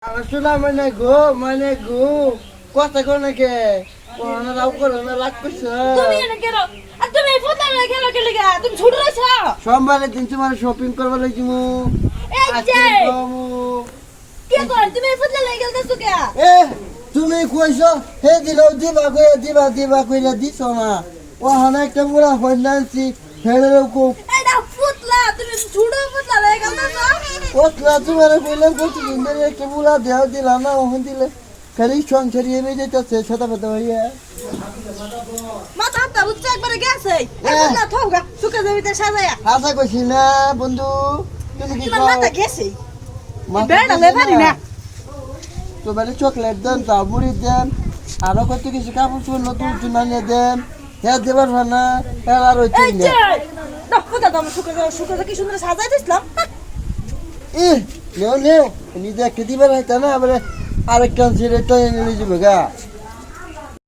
Sula mana go, কথা কো নাকি ওনা রাও করো না রাগ করছ তুমি এনে কেন আর তুমি ফোন না কেন কে লাগা তুমি ছোট রইছো সোমবারে দিন তোমার শপিং করবা লাগিমু এই যে আজকে কে কর তুমি ফোন না লাগা গেছো কে এ তুমি কইছো হে দিবা কইরা দিছো না ও হানা একটা পুরা ফাইনান্সি হেড়েরও কো এটা ফুটলা তুমি ছোট ফুটলা লাগা গেছো ওতলা তোমারে কইলাম প্রতিদিন ধরে একটা পুরা দেও দিলা না ওহন দিলে খালি সংসারী এমে যেতেছে ছাতা পাতা হইয়া মাথা তা উচ্চ একবারে গেছে এখন না থাকা সুকা জমিতে সাজায়া আশা কইছি না বন্ধু তুমি কি তোমার মাথা গেছে মাথা বেড়া লেভারি না তো বলে চকলেট দেন তাও মুড়ি দেন আরো কত কিছু কাপড় চোপড় নতুন চুনানিয়ে দেন হ্যাঁ দেবার না হ্যাঁ আর ওই এই যে না কথা দাম সুকা কি সুন্দর সাজাই দিছলাম ই নেও নিজে খেতে পারে না আবার আরেকটা ছেড়ে তো এনে যাবে গা